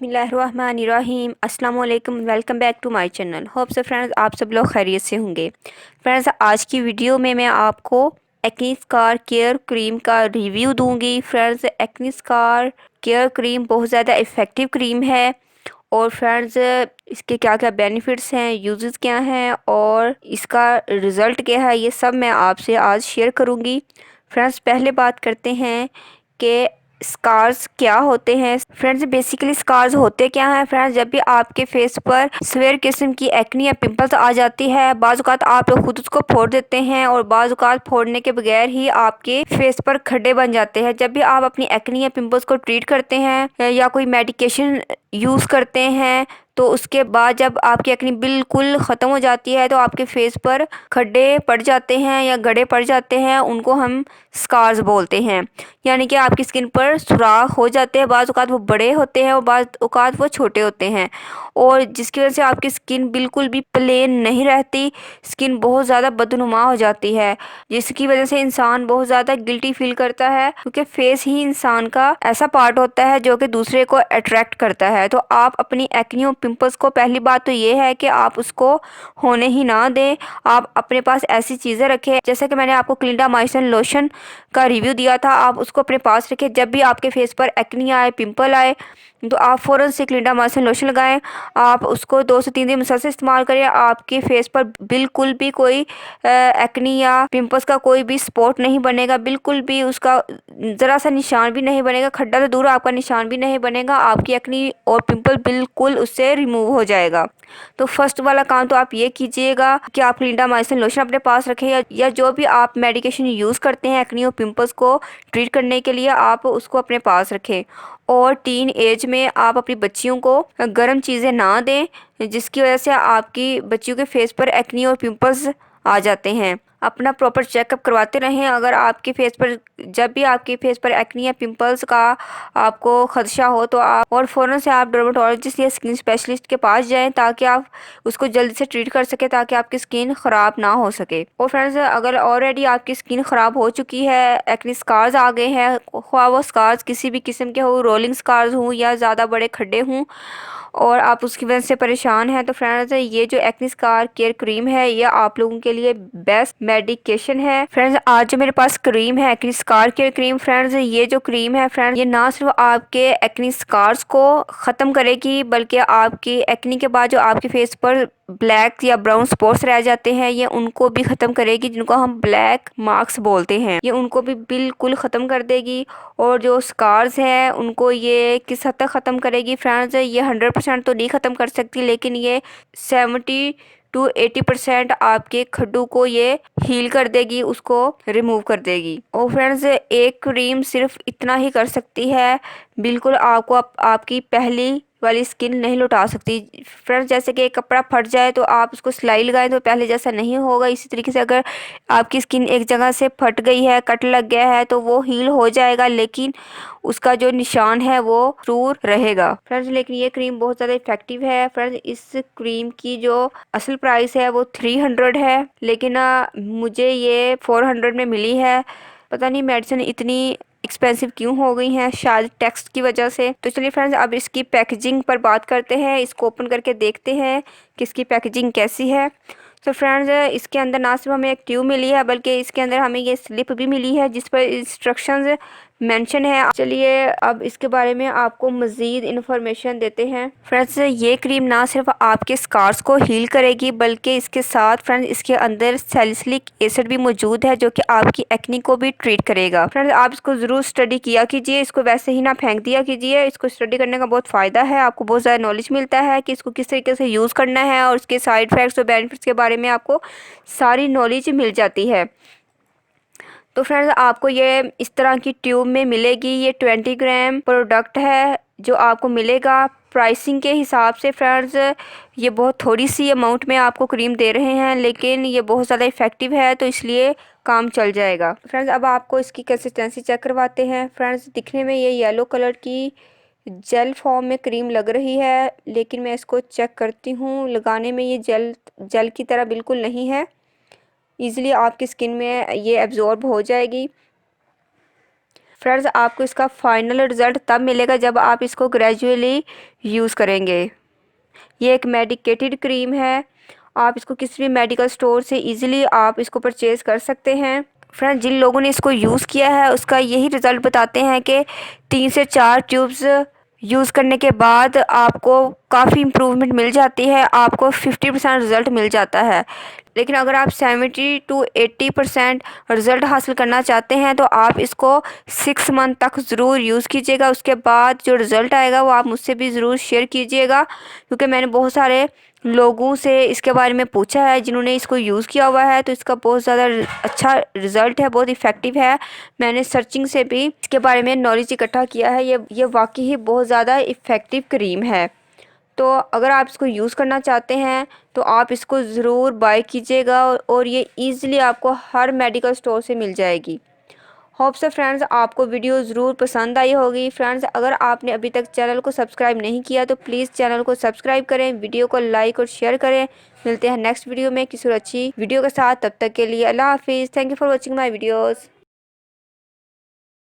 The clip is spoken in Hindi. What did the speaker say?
बिस्मिल्लाहिर्रहमानिर्रहीम अस्सलाम वालेकुम। Welcome back to my channel. Hope so friends आप सब लोग खैरियत से होंगे। फ्रेंड्स आज की वीडियो में मैं आपको एक्ने स्कार केयर क्रीम का रिव्यू दूंगी। Friends acne scar care cream बहुत ज़्यादा इफ़ेक्टिव क्रीम है और फ्रेंड्स इसके क्या क्या बेनिफिट्स हैं, यूजेस क्या हैं और इसका रिज़ल्ट क्या है, ये सब मैं आपसे आज शेयर करूंगी। फ्रेंड्स पहले बात करते हैं कि स्कार्स क्या होते हैं। फ्रेंड्स बेसिकली स्कार्स होते क्या हैं। फ्रेंड्स जब भी आपके फेस पर सिवियर किस्म की एक्ने या पिंपल्स आ जाती है, बाज़ औक़ात आप लोग खुद उसको फोड़ देते हैं और बाज़ औक़ात फोड़ने के बगैर ही आपके फेस पर खड्डे बन जाते हैं। जब भी आप अपनी एक्ने या पिंपल्स को ट्रीट करते हैं या कोई मेडिकेशन यूज़ करते हैं तो उसके बाद जब आपकी एक्ने बिल्कुल ख़त्म हो जाती है तो आपके फेस पर खड्डे पड़ जाते हैं या गड्ढे पड़ जाते हैं, उनको हम स्कार्स बोलते हैं। यानी कि आपकी स्किन पर सुराख हो जाते हैं, बाज़ औक़ात वो बड़े होते हैं और बाज़ औक़ात वो छोटे होते हैं और जिसकी वजह से आपकी स्किन बिल्कुल भी प्लेन नहीं रहती, स्किन बहुत ज़्यादा बदनुमा हो जाती है, जिसकी वजह से इंसान बहुत ज़्यादा गिल्टी फील करता है क्योंकि फेस ही इंसान का ऐसा पार्ट होता है जो कि दूसरे को अट्रैक्ट करता है। तो आप अपनी एक्ने और पिंपल्स को, पहली बात तो ये है कि आप उसको होने ही ना दें। आप अपने पास ऐसी चीज़ें रखें, जैसे कि मैंने आपको क्लिंडामाइसिन लोशन का रिव्यू दिया था, आप उसको अपने पास रखें। जब भी आपके फेस पर एक्ने आए, पिंपल आए तो आप फ़ौरन से क्लिंडामाइसिन लोशन लगाएं। आप उसको 2 से 3 दिन मुसलसल इस्तेमाल करें। आपके फेस पर बिल्कुल भी कोई एक्ने या पिंपल्स का कोई भी स्पॉट नहीं बनेगा, बिल्कुल भी उसका ज़रा सा निशान भी नहीं बनेगा, खड्डा तो दूर आपका निशान भी नहीं बनेगा, आपकी एक्ने और पिंपल बिल्कुल उससे रिमूव हो जाएगा। तो फर्स्ट वाला काम तो आप ये कीजिएगा कि आप क्लिंडामाइसिन लोशन अपने पास रखें या जो भी आप मेडिकेशन यूज़ करते हैं एक्ने और पिंपल्स को ट्रीट करने के लिए, आप उसको अपने पास रखें। और टीन एज में आप अपनी बच्चियों को गर्म चीज़ें ना दें, जिसकी वजह से आपकी बच्चियों के फेस पर एक्ने और पिंपल्स आ जाते हैं। अपना प्रॉपर चेकअप करवाते रहें। अगर आपके फेस पर, जब भी आपके फेस पर एक्ने या पिंपल्स का आपको खदशा हो तो आप और फ़ौरन से आप डर्मेटोलॉजिस्ट या स्किन स्पेशलिस्ट के पास जाएं ताकि आप उसको जल्दी से ट्रीट कर सके, ताकि आपकी स्किन ख़राब ना हो सके। और फ्रेंड्स अगर ऑलरेडी आपकी स्किन ख़राब हो चुकी है, एक्ने स्कार्स आ गए हैं, ख्वाह वो स्कार्स किसी भी किस्म के हो, रोलिंग स्कार्स हों या ज़्यादा बड़े खड्डे हों और आप उसकी वजह से परेशान हैं, तो फ्रेंड्स ये जो एक्ने स्कार केयर क्रीम है ये आप लोगों के लिए बेस्ट मेडिकेशन है। फ्रेंड्स आज जो मेरे पास क्रीम है acne scar care cream, friends ये जो क्रीम है फ्रेंड्स ये ना सिर्फ आपके एक्ने स्कार्स को ख़त्म करेगी बल्कि आपकी एक्ने के बाद जो आपके फेस पर ब्लैक या ब्राउन स्पॉट्स रह जाते हैं ये उनको भी ख़त्म करेगी, जिनको हम ब्लैक मार्क्स बोलते हैं, ये उनको भी बिल्कुल ख़त्म कर देगी। और जो स्कार्स हैं उनको ये किस हद तक ख़त्म करेगी फ्रेंड्स, ये 100% तो नहीं ख़त्म कर सकती, लेकिन ये 70 to 80% आपके खड्डों को ये हील कर देगी, उसको रिमूव कर देगी। और फ्रेंड्स एक क्रीम सिर्फ इतना ही कर सकती है, बिल्कुल आपको आपकी पहली वाली स्किन नहीं लौटा सकती। फ्रेंड्स जैसे कि एक कपड़ा फट जाए तो आप उसको सिलाई लगाएं तो पहले जैसा नहीं होगा, इसी तरीके से अगर आपकी स्किन एक जगह से फट गई है, कट लग गया है तो वो हील हो जाएगा, लेकिन उसका जो निशान है वो जरूर रहेगा फ्रेंड्स। लेकिन ये क्रीम बहुत ज़्यादा इफेक्टिव है फ्रेंड्स। इस क्रीम की जो असल प्राइस है वो 300 है, लेकिन मुझे ये 400 में मिली है। पता नहीं मेडिसिन इतनी एक्सपेंसिव क्यों हो गई हैं, शायद टैक्स की वजह से। तो चलिए फ्रेंड्स अब इसकी पैकेजिंग पर बात करते हैं, इसको ओपन करके देखते हैं कि इसकी पैकेजिंग कैसी है। तो फ्रेंड्स इसके अंदर ना सिर्फ हमें एक ट्यूब मिली है बल्कि इसके अंदर हमें ये स्लिप भी मिली है जिस पर इंस्ट्रक्शंस मेंशन है। चलिए अब इसके बारे में आपको मज़ीद इन्फॉर्मेशन देते हैं। फ्रेंड्स ये क्रीम ना सिर्फ आपके स्कार्स को हील करेगी बल्कि इसके साथ फ्रेंड्स इसके अंदर सैलिसिलिक एसिड भी मौजूद है जो कि आपकी एक्ने को भी ट्रीट करेगा। फ्रेंड्स आप इसको ज़रूर स्टडी किया कीजिए, इसको वैसे ही ना फेंक दिया कीजिए, इसको स्टडी करने का बहुत फ़ायदा है, आपको बहुत ज़्यादा नॉलेज मिलता है कि इसको किस तरीके से यूज़ करना है और इसके साइड इफ़ेक्ट्स और बेनिफिट्स के बारे में आपको सारी नॉलेज मिल जाती है। तो फ्रेंड्स आपको ये इस तरह की ट्यूब में मिलेगी, ये 20 ग्राम प्रोडक्ट है जो आपको मिलेगा। प्राइसिंग के हिसाब से फ्रेंड्स ये बहुत थोड़ी सी अमाउंट में आपको क्रीम दे रहे हैं, लेकिन ये बहुत ज़्यादा इफ़ेक्टिव है तो इसलिए काम चल जाएगा। फ्रेंड्स अब आपको इसकी कंसिस्टेंसी चेक करवाते हैं। फ्रेंड्स दिखने में ये येलो कलर की जेल फॉर्म में क्रीम लग रही है, लेकिन मैं इसको चेक करती हूँ, लगाने में ये जेल की तरह बिल्कुल नहीं है, ईज़िली आपकी स्किन में ये एब्जॉर्ब हो जाएगी। फ्रेंड्स आपको इसका फाइनल रिज़ल्ट तब मिलेगा जब आप इसको ग्रेजुअली यूज़ करेंगे। ये एक मेडिकेटेड क्रीम है, आप इसको किसी भी मेडिकल स्टोर से इजीली आप इसको परचेज़ कर सकते हैं। फ्रेंड्स जिन लोगों ने इसको यूज़ किया है उसका यही रिज़ल्ट बताते हैं कि 3 से 4 ट्यूब्स यूज़ करने के बाद आपको काफ़ी इम्प्रूवमेंट मिल जाती है, आपको 50% रिज़ल्ट मिल जाता है। लेकिन अगर आप 70 टू 80% रिज़ल्ट हासिल करना चाहते हैं तो आप इसको 6 मंथ तक ज़रूर यूज़ कीजिएगा। उसके बाद जो रिज़ल्ट आएगा वो आप मुझसे भी ज़रूर शेयर कीजिएगा, क्योंकि मैंने बहुत सारे लोगों से इसके बारे में पूछा है जिन्होंने इसको यूज़ किया हुआ है, तो इसका बहुत ज़्यादा अच्छा रिज़ल्ट है, बहुत इफ़ेक्टिव है। मैंने सर्चिंग से भी इसके बारे में नॉलेज इकट्ठा किया है। ये वाकई ही बहुत ज़्यादा इफ़ेक्टिव क्रीम है। तो अगर आप इसको यूज़ करना चाहते हैं तो आप इसको ज़रूर बाय कीजिएगा और ये ईज़िली आपको हर मेडिकल स्टोर से मिल जाएगी। होप सो फ्रेंड्स आपको वीडियो ज़रूर पसंद आई होगी। फ्रेंड्स अगर आपने अभी तक चैनल को सब्सक्राइब नहीं किया तो प्लीज़ चैनल को सब्सक्राइब करें, वीडियो को लाइक और शेयर करें। मिलते हैं नेक्स्ट वीडियो में किसी और अच्छी वीडियो के साथ, तब तक के लिए अल्लाह हाफिज़। Thank you for watching my videos.